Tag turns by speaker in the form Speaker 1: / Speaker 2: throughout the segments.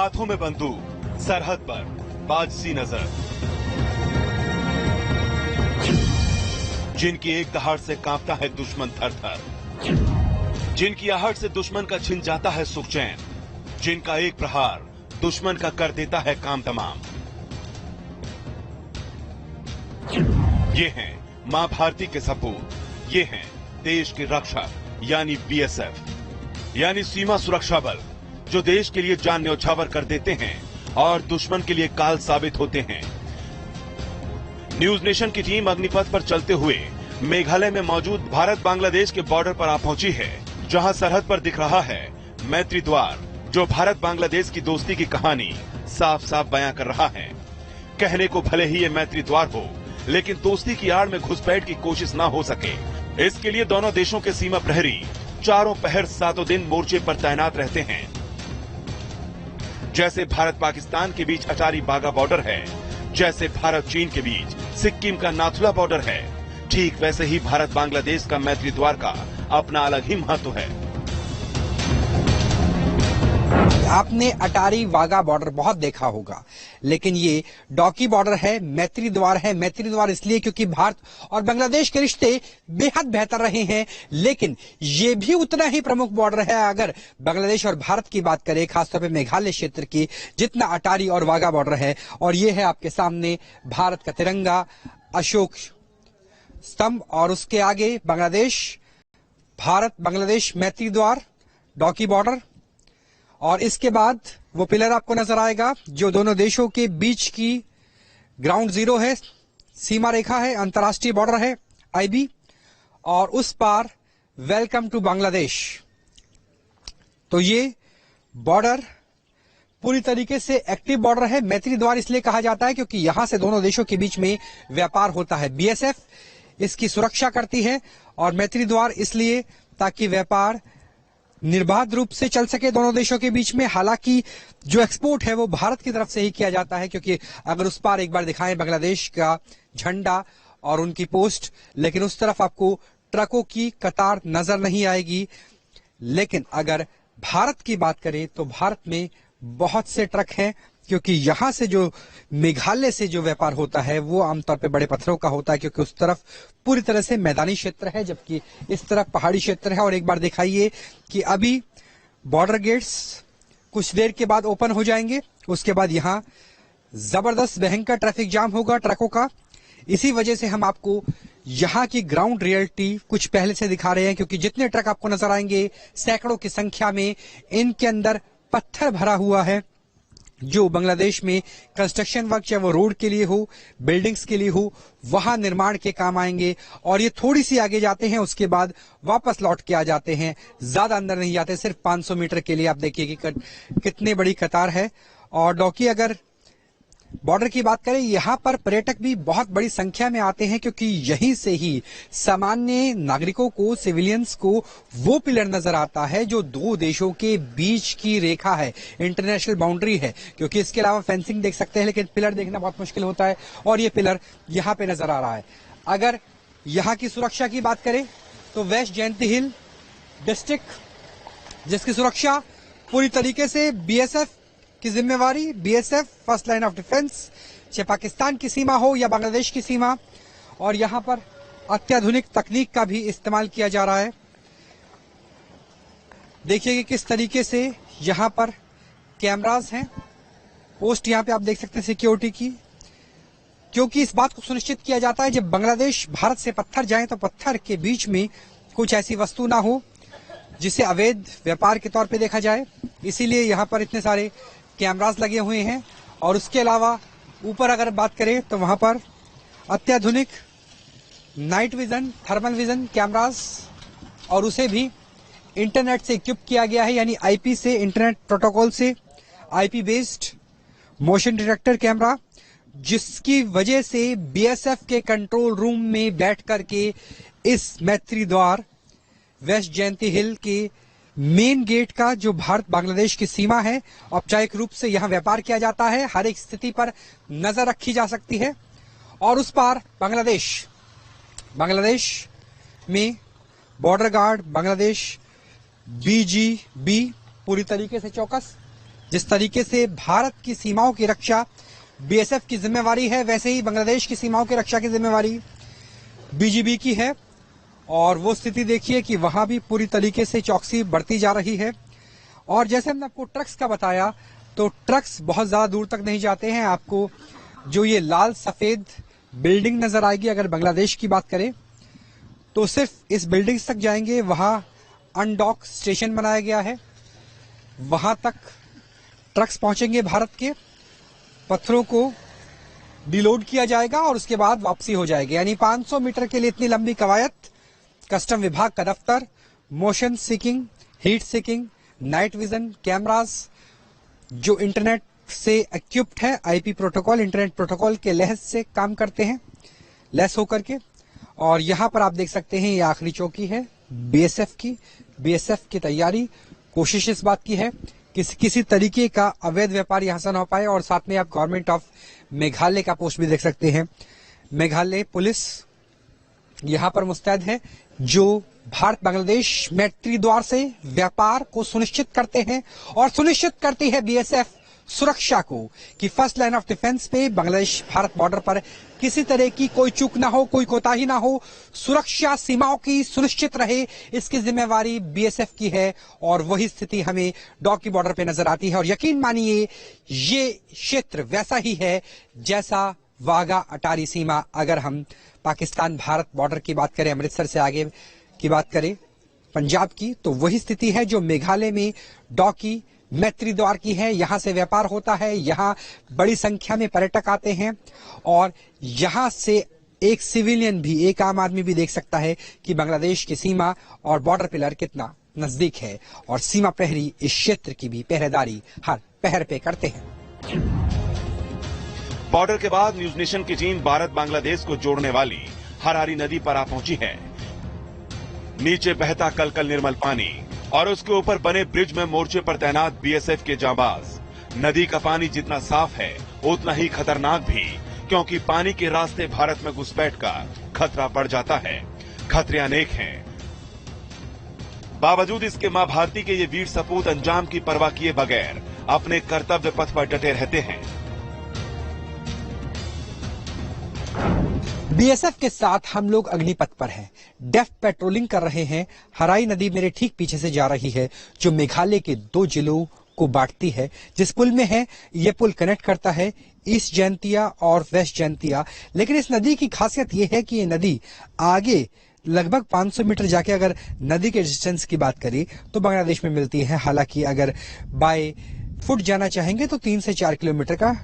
Speaker 1: हाथों में बंदूक, सरहद पर बाजसी नजर, जिनकी एक दहाड़ से कांपता है दुश्मन थर-थर, जिनकी आहट से दुश्मन का छिन जाता है सुख चैन, जिनका एक प्रहार दुश्मन का कर देता है काम तमाम। ये हैं मां भारती के सपूत, ये हैं देश के रक्षक यानी बीएसएफ, यानी सीमा सुरक्षा बल, जो देश के लिए जान न्यौछावर कर देते हैं और दुश्मन के लिए काल साबित होते हैं। न्यूज नेशन की टीम अग्निपथ पर चलते हुए मेघालय में मौजूद भारत बांग्लादेश के बॉर्डर पर आ पहुंची है, जहां सरहद पर दिख रहा है मैत्री द्वार, जो भारत बांग्लादेश की दोस्ती की कहानी साफ साफ बयां कर रहा है। कहने को भले ही ये मैत्री द्वार हो, लेकिन दोस्ती की आड़ में घुसपैठ की कोशिश न हो सके, इसके लिए दोनों देशों के सीमा प्रहरी चारों पहर सातों दिन मोर्चे पर तैनात रहते हैं। जैसे भारत पाकिस्तान के बीच अटारी बागा बॉर्डर है, जैसे भारत चीन के बीच सिक्किम का नाथुला बॉर्डर है, ठीक वैसे ही भारत बांग्लादेश का मैत्री द्वार का अपना अलग ही महत्व है।
Speaker 2: आपने अटारी वाघा बॉर्डर बहुत देखा होगा, लेकिन ये डॉकी बॉर्डर है, मैत्री द्वार है। मैत्री द्वार इसलिए क्योंकि भारत और बांग्लादेश के रिश्ते बेहद बेहतर रहे हैं, लेकिन ये भी उतना ही प्रमुख बॉर्डर है अगर बांग्लादेश और भारत की बात करें, खासतौर पे मेघालय क्षेत्र की, जितना अटारी और वाघा बॉर्डर है। और ये है आपके सामने भारत का तिरंगा, अशोक स्तंभ, और उसके आगे बांग्लादेश, भारत बांग्लादेश मैत्री द्वार, डॉकी बॉर्डर, और इसके बाद वो पिलर आपको नजर आएगा जो दोनों देशों के बीच की ग्राउंड जीरो है, सीमा रेखा है, अंतर्राष्ट्रीय बॉर्डर है आईबी, और उस पार वेलकम टू बांग्लादेश। तो ये बॉर्डर पूरी तरीके से एक्टिव बॉर्डर है। मैत्री द्वार इसलिए कहा जाता है क्योंकि यहां से दोनों देशों के बीच में व्यापार होता है। बीएसएफ इसकी सुरक्षा करती है, और मैत्री द्वार इसलिए ताकि व्यापार निर्बाध रूप से चल सके दोनों देशों के बीच में। हालांकि जो एक्सपोर्ट है वो भारत की तरफ से ही किया जाता है, क्योंकि अगर उस पार एक बार दिखाएं बांग्लादेश का झंडा और उनकी पोस्ट, लेकिन उस तरफ आपको ट्रकों की कतार नजर नहीं आएगी। लेकिन अगर भारत की बात करें तो भारत में बहुत से ट्रक हैं, क्योंकि यहां से जो मेघालय से जो व्यापार होता है वो आमतौर पे बड़े पत्थरों का होता है, क्योंकि उस तरफ पूरी तरह से मैदानी क्षेत्र है, जबकि इस तरफ पहाड़ी क्षेत्र है। और एक बार दिखाइए कि अभी बॉर्डर गेट्स कुछ देर के बाद ओपन हो जाएंगे, उसके बाद यहाँ जबरदस्त भयंकर ट्रैफिक जाम होगा ट्रकों का। इसी वजह से हम आपको यहाँ की ग्राउंड रियलिटी कुछ पहले से दिखा रहे हैं, क्योंकि जितने ट्रक आपको नजर आएंगे सैकड़ों की संख्या में, इनके अंदर पत्थर भरा हुआ है, जो बांग्लादेश में कंस्ट्रक्शन वर्क, चाहे वो रोड के लिए हो, बिल्डिंग्स के लिए हो, वहां निर्माण के काम आएंगे। और ये थोड़ी सी आगे जाते हैं, उसके बाद वापस लौट के आ जाते हैं, ज्यादा अंदर नहीं जाते, सिर्फ 500 मीटर के लिए। आप देखिए कि कितनी बड़ी कतार है। और डॉकी अगर बॉर्डर की बात करें, यहाँ पर पर्यटक भी बहुत बड़ी संख्या में आते हैं, क्योंकि यहीं से ही सामान्य नागरिकों को, सिविलियंस को वो पिलर नजर आता है जो दो देशों के बीच की रेखा है, इंटरनेशनल बाउंड्री है। क्योंकि इसके अलावा फेंसिंग देख सकते हैं, लेकिन पिलर देखना बहुत मुश्किल होता है, और ये पिलर यहाँ पे नजर आ रहा है। अगर यहाँ की सुरक्षा की बात करें तो वेस्ट जयंती हिल डिस्ट्रिक्ट, जिसकी सुरक्षा पूरी तरीके से बीएसएफ की जिम्मेवारी, BSF first line of defence, चाहे पाकिस्तान की सीमा हो या बांग्लादेश की सीमा। और यहां पर अत्याधुनिक तकनीक का भी इस्तेमाल किया जा रहा है। देखिए कि किस तरीके से यहां पर कैमरास हैं, पोस्ट यहां पे आप देख सकते हैं सिक्योरिटी की, क्योंकि इस बात को सुनिश्चित किया जाता है जब बांग्लादेश भारत से पत्थर जाए तो पत्थर के बीच में कुछ ऐसी वस्तु ना हो जिसे अवैध व्यापार के तौर पे देखा जाए। इसीलिए यहाँ पर इतने सारे कैमरास लगे हुए हैं। और उसके अलावा ऊपर अगर बात करें तो वहां पर अत्याधुनिक night vision, thermal vision cameras, और उसे भी इंटरनेट से इक्विप किया गया है, यानी आईपी से, इंटरनेट प्रोटोकॉल से IP based motion detector camera, जिसकी वजह से बीएसएफ के कंट्रोल रूम में बैठ करके इस मैत्री द्वार वेस्ट जयंती हिल के मेन गेट का, जो भारत बांग्लादेश की सीमा है, औपचारिक रूप से यहां व्यापार किया जाता है। हर एक स्थिति पर नजर रखी जा सकती है। और उस पार बांग्लादेश में बॉर्डर गार्ड, बांग्लादेश बीजीबी पूरी तरीके से चौकस, जिस तरीके से भारत की सीमाओं की रक्षा बीएसएफ की जिम्मेवारी है, वैसे ही बांग्लादेश की सीमाओं की रक्षा की जिम्मेवारी बीजीबी की है। और वो स्थिति देखिए कि वहां भी पूरी तरीके से चौकसी बढ़ती जा रही है। और जैसे हमने आपको ट्रक्स का बताया, तो ट्रक्स बहुत ज्यादा दूर तक नहीं जाते हैं। आपको जो ये लाल सफेद बिल्डिंग नजर आएगी, अगर बांग्लादेश की बात करें तो सिर्फ इस बिल्डिंग तक जाएंगे। वहां अनडॉक स्टेशन बनाया गया है, वहां तक ट्रक्स पहुंचेंगे भारत के, पत्थरों को डिलोड किया जाएगा और उसके बाद वापसी हो जाएगी। यानी 500 मीटर के लिए इतनी लंबी कवायद। कस्टम विभाग का दफ्तर, motion seeking, heat seeking, night vision cameras, जो इंटरनेट से इक्विप्ड है, आईपी प्रोटोकॉल, इंटरनेट प्रोटोकॉल के लहज से काम करते हैं, लैस होकर के। और यहां पर आप देख सकते हैं ये आखिरी चौकी है बीएसएफ की। बीएसएफ की तैयारी, कोशिश इस बात की है किसी तरीके का अवैध व्यापार यहां से न हो पाए। और साथ में आप गवर्नमेंट ऑफ मेघालय का पोस्ट भी देख सकते हैं। मेघालय पुलिस यहां पर मुस्तैद है, जो भारत बांग्लादेश मैत्री द्वार से व्यापार को सुनिश्चित करते हैं। और सुनिश्चित करती है बीएसएफ सुरक्षा को कि फर्स्ट लाइन ऑफ डिफेंस पे बांग्लादेश भारत बॉर्डर पर किसी तरह की कोई चूक ना हो, कोई कोताही ना हो, सुरक्षा सीमाओं की सुनिश्चित रहे, इसकी जिम्मेवारी बीएसएफ की है। और वही स्थिति हमें डॉकी बॉर्डर पे नजर आती है। और यकीन मानिए ये क्षेत्र वैसा ही है जैसा वाघा अटारी सीमा, अगर हम पाकिस्तान भारत बॉर्डर की बात करें, अमृतसर से आगे की बात करें पंजाब की, तो वही स्थिति है जो मेघालय में डॉकी मैत्री द्वार की है। यहां से व्यापार होता है, यहां बड़ी संख्या में पर्यटक आते हैं। और यहां से एक सिविलियन भी, एक आम आदमी भी देख सकता है कि बांग्लादेश की सीमा और बॉर्डर पिलर कितना नजदीक है। और सीमा प्रहरी इस क्षेत्र की भी पहरेदारी हर पहर पे करते हैं।
Speaker 1: बॉर्डर के बाद न्यूज नेशन की टीम भारत बांग्लादेश को जोड़ने वाली हरारी नदी पर आ पहुंची है। नीचे बहता कलकल निर्मल पानी और उसके ऊपर बने ब्रिज में मोर्चे पर तैनात बीएसएफ के जांबाज। नदी का पानी जितना साफ है उतना ही खतरनाक भी, क्योंकि पानी के रास्ते भारत में घुसपैठ का खतरा बढ़ जाता है। खतरे अनेक हैं। बावजूद इसके मां भारती के ये वीर सपूत अंजाम की परवाह किए बगैर अपने कर्तव्य पथ पर डटे रहते हैं।
Speaker 2: बीएसएफ के साथ हम लोग अग्निपथ पर हैं, डेफ्ट पेट्रोलिंग कर रहे हैं। हराई नदी मेरे ठीक पीछे से जा रही है, जो मेघालय के 2 जिलों को बांटती है। जिस पुल में है, ये पुल कनेक्ट करता है ईस्ट जैंतिया और वेस्ट जैंतिया। लेकिन इस नदी की खासियत ये है कि ये नदी आगे लगभग 500 मीटर जाके अगर नदी के डिस्टेंस की बात करें तो बांग्लादेश में मिलती है। हालांकि अगर बाय फुट जाना चाहेंगे तो 3 से 4 किलोमीटर का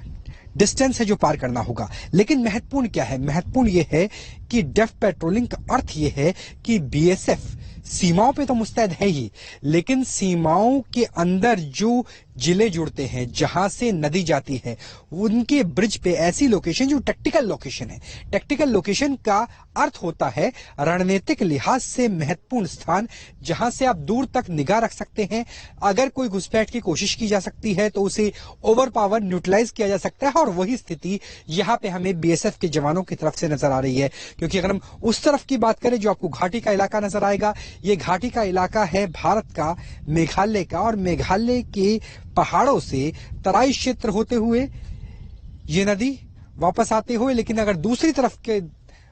Speaker 2: डिस्टेंस है जो पार करना होगा। लेकिन महत्वपूर्ण क्या है? महत्वपूर्ण यह है कि डेफ्ट पेट्रोलिंग का अर्थ यह है कि बीएसएफ सीमाओं पे तो मुस्तैद है ही, लेकिन सीमाओं के अंदर जो जिले जुड़ते हैं, जहां से नदी जाती है, उनके ब्रिज पे ऐसी लोकेशन जो टेक्टिकल लोकेशन है। टेक्टिकल लोकेशन का अर्थ होता है रणनीतिक लिहाज से महत्वपूर्ण स्थान, जहां से आप दूर तक निगाह रख सकते हैं। अगर कोई घुसपैठ की कोशिश की जा सकती है तो उसे ओवर पावर न्यूट्रलाइज किया जा सकता है। और वही स्थिति यहां पे हमें बीएसएफ के जवानों की तरफ से नजर आ रही है। क्योंकि अगर हम उस तरफ की बात करें, जो आपको घाटी का इलाका नजर आएगा, ये घाटी का इलाका है भारत का, मेघालय का। और मेघालय के पहाड़ों से तराई क्षेत्र होते हुए ये नदी वापस आते हुए, लेकिन अगर दूसरी तरफ के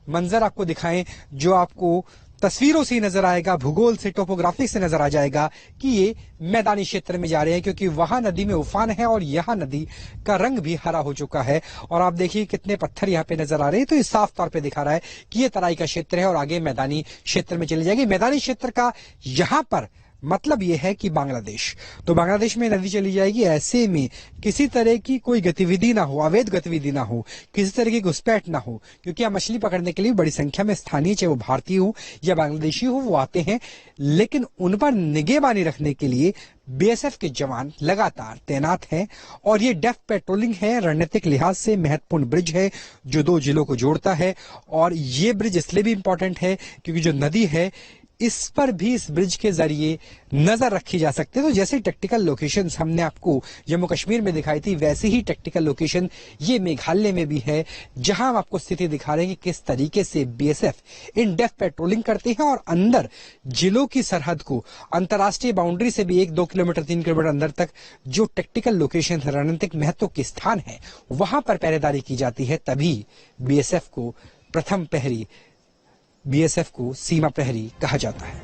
Speaker 2: मंजर आपको दिखाएं, जो आपको तस्वीरों से नजर आएगा, भूगोल से, टोपोग्राफी से नजर आ जाएगा कि ये मैदानी क्षेत्र में जा रहे हैं, क्योंकि वहां नदी में उफान है और यहां नदी का रंग भी हरा हो चुका है। और आप देखिए कितने पत्थर यहाँ पे नजर आ रहे हैं, तो ये साफ तौर पे दिखा रहा है कि ये तराई का क्षेत्र है और आगे मैदानी क्षेत्र में चली जाएगी। मैदानी क्षेत्र का यहां पर मतलब यह है कि बांग्लादेश, तो बांग्लादेश में नदी चली जाएगी। ऐसे में किसी तरह की कोई गतिविधि ना हो, अवैध गतिविधि ना हो, किसी तरह की घुसपैठ ना हो, क्योंकि यहाँ मछली पकड़ने के लिए बड़ी संख्या में स्थानीय, चाहे वो भारतीय हो या बांग्लादेशी हो, वो आते हैं। लेकिन उन पर निगहबानी रखने के लिए बीएसएफ के जवान लगातार तैनात हैं। और ये डेफ्ट पेट्रोलिंग है, रणनीतिक लिहाज से महत्वपूर्ण ब्रिज है जो 2 जिलों को जोड़ता है। और ये ब्रिज इसलिए भी इंपॉर्टेंट है क्योंकि जो नदी है इस पर भी इस ब्रिज के जरिए नजर रखी जा सकती है। तो जैसे टैक्टिकल लोकेशंस हमने आपको जम्मू कश्मीर में दिखाई थी, वैसे ही टैक्टिकल लोकेशन ये मेघालय में भी है, जहां हम आपको स्थिति दिखा रहे हैं कि किस तरीके से बीएसएफ इन डेप्थ पेट्रोलिंग करते हैं और अंदर जिलों की सरहद को, अंतर्राष्ट्रीय बाउंड्री से भी 1-2 किलोमीटर 3 किलोमीटर अंदर तक जो टैक्टिकल लोकेशन रणनीतिक महत्व के स्थान है वहां पर पहरेदारी की जाती है। तभी बीएसएफ को प्रथम प्रहरी, बीएसएफ को सीमा प्रहरी कहा जाता है।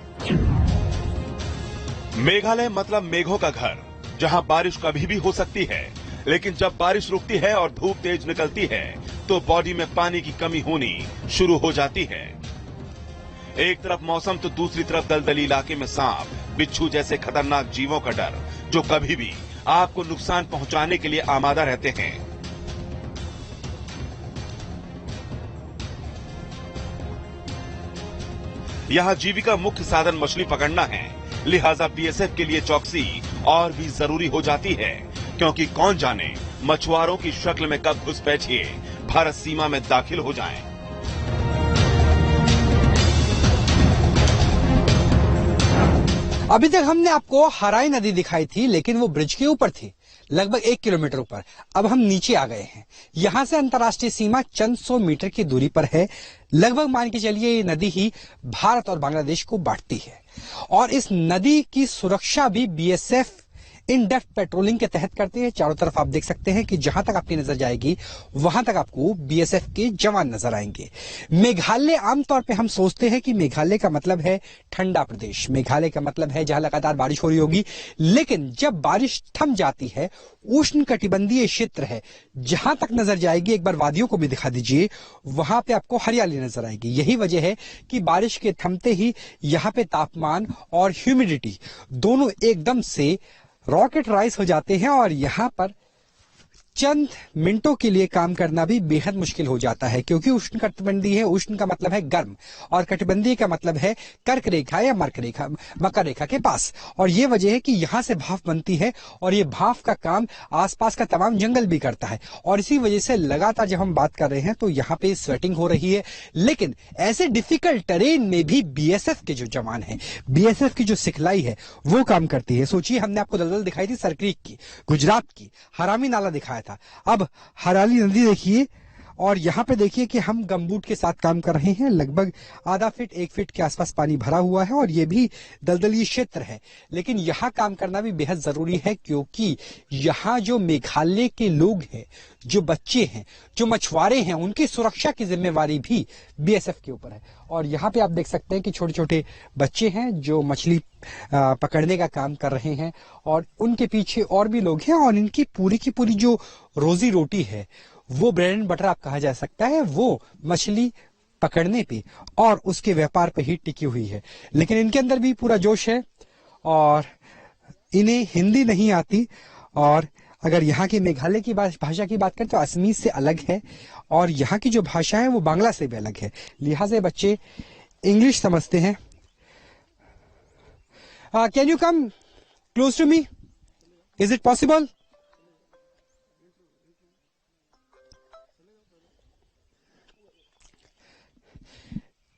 Speaker 1: मेघालय मतलब मेघों का घर, जहां बारिश कभी भी हो सकती है, लेकिन जब बारिश रुकती है और धूप तेज निकलती है तो बॉडी में पानी की कमी होनी शुरू हो जाती है। एक तरफ मौसम तो दूसरी तरफ दलदली इलाके में सांप, बिच्छू जैसे खतरनाक जीवों का डर, जो कभी भी आपको नुकसान पहुंचाने के लिए आमादा रहते हैं। यहां जीविका मुख्य साधन मछली पकड़ना है, लिहाजा बीएसएफ के लिए चौकसी और भी जरूरी हो जाती है, क्योंकि कौन जाने मछुआरों की शक्ल में कब घुसपैठिए भारत सीमा में दाखिल हो जाएं।
Speaker 2: अभी तक हमने आपको हराई नदी दिखाई थी, लेकिन वो ब्रिज के ऊपर थी, लगभग 1 किलोमीटर ऊपर। अब हम नीचे आ गए हैं। यहां से अंतर्राष्ट्रीय सीमा चंद 100 मीटर की दूरी पर है। लगभग मान के चलिए ये नदी ही भारत और बांग्लादेश को बांटती है और इस नदी की सुरक्षा भी बीएसएफ इन डेप्थ पेट्रोलिंग के तहत करते हैं। चारों तरफ आप देख सकते हैं कि जहां तक आपकी नजर जाएगी वहां तक आपको बीएसएफ के जवान नजर आएंगे। मेघालय, आमतौर पे हम सोचते हैं कि मेघालय का मतलब है ठंडा प्रदेश, मेघालय का मतलब है जहां लगातार बारिश हो रही होगी, लेकिन जब बारिश थम जाती है, उष्ण कटिबंधीय क्षेत्र है, जहां तक नजर जाएगी, एक बार वादियों को भी दिखा दीजिए, वहां पे आपको हरियाली नजर आएगी। यही वजह है कि बारिश के थमते ही यहाँ पे तापमान और ह्यूमिडिटी दोनों एकदम से रॉकेट राइज हो जाते हैं और यहां पर चंद मिनटों के लिए काम करना भी बेहद मुश्किल हो जाता है, क्योंकि उष्ण कटिबंधीय है। उष्ण का मतलब है गर्म और कटिबंधीय का मतलब है कर्क रेखा या मकर रेखा के पास। और ये वजह है कि यहां से भाप बनती है और ये भाप का काम आसपास का तमाम जंगल भी करता है। और इसी वजह से लगातार जब हम बात कर रहे हैं तो यहाँ पे स्वेटिंग हो रही है। लेकिन ऐसे डिफिकल्ट टेरेन में भी बीएसएफ के जो जवान हैं, बीएसएफ की जो सिखलाई है वो काम करती है। सोचिए, हमने आपको दलदल दिखाई थी सरक्रीक की, गुजरात की, हरामी नाला दिखाया था। अब हराली नदी देखिए और यहाँ पे देखिए कि हम गमबूट के साथ काम कर रहे हैं। लगभग आधा फीट 1 फीट के आसपास पानी भरा हुआ है और ये भी दलदली क्षेत्र है, लेकिन यहाँ काम करना भी बेहद जरूरी है, क्योंकि यहाँ जो मेघालय के लोग हैं, जो बच्चे हैं, जो मछुआरे हैं, उनकी सुरक्षा की जिम्मेवारी भी बीएसएफ के ऊपर है। और यहाँ पे आप देख सकते हैं कि छोटे छोटे बच्चे हैं जो मछली पकड़ने का काम कर रहे हैं और उनके पीछे और भी लोग हैं और इनकी पूरी की पूरी जो रोजी रोटी है, वो ब्रेड एंड बटर आप कहा जा सकता है, वो मछली पकड़ने पे और उसके व्यापार पे ही टिकी हुई है। लेकिन इनके अंदर भी पूरा जोश है और इन्हें हिंदी नहीं आती। और अगर यहाँ के मेघालय की भाषा की बात करें तो असमीज से अलग है और यहाँ की जो भाषा है वो बांग्ला से भी अलग है, लिहाजा बच्चे इंग्लिश समझते हैं। Can you come close to me, is it possible?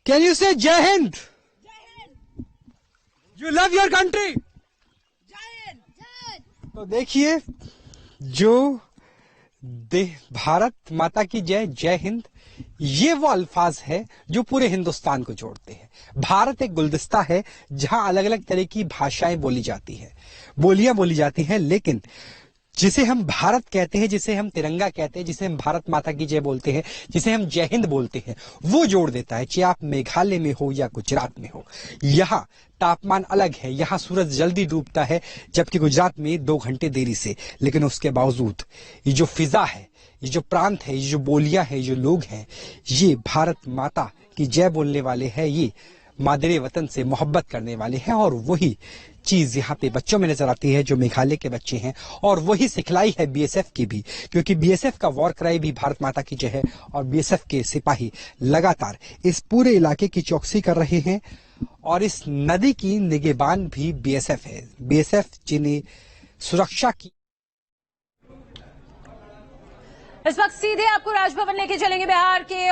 Speaker 2: Can you say Jai Hind? You love your country? तो देखिए, जो भारत माता की जय, जय हिंद, ये वो अल्फाज है जो पूरे हिंदुस्तान को जोड़ते हैं। भारत एक गुलदस्ता है जहां अलग अलग तरह की भाषाएं बोली जाती है, बोलियां बोली जाती हैं, लेकिन जिसे हम भारत कहते हैं, जिसे हम तिरंगा कहते हैं, जिसे हम भारत माता की जय बोलते हैं, जिसे हम जय हिंद बोलते हैं, वो जोड़ देता है। चाहे आप मेघालय में हो या गुजरात में हो, यहाँ तापमान अलग है, यहाँ सूरज जल्दी डूबता है जबकि गुजरात में 2 घंटे देरी से, लेकिन उसके बावजूद ये जो फिजा है, ये जो प्रांत है, ये जो बोलियां है, ये जो लोग हैं, ये भारत माता की जय बोलने वाले हैं, ये मादरे वतन से मोहब्बत करने वाले हैं। और वही चीज यहाँ पे बच्चों में नजर आती है जो मेघालय के बच्चे हैं, और वही सिखलाई है बीएसएफ की भी, क्योंकि बीएसएफ का वॉर क्राई भी भारत माता की जय है और बीएसएफ के सिपाही लगातार इस पूरे इलाके की चौकसी कर रहे हैं और इस नदी की निगहबान भी बीएसएफ है। बीएसएफ जिन्हें सुरक्षा की।
Speaker 3: इस वक्त सीधे आपको राजभवन लेके चलेंगे बिहार के।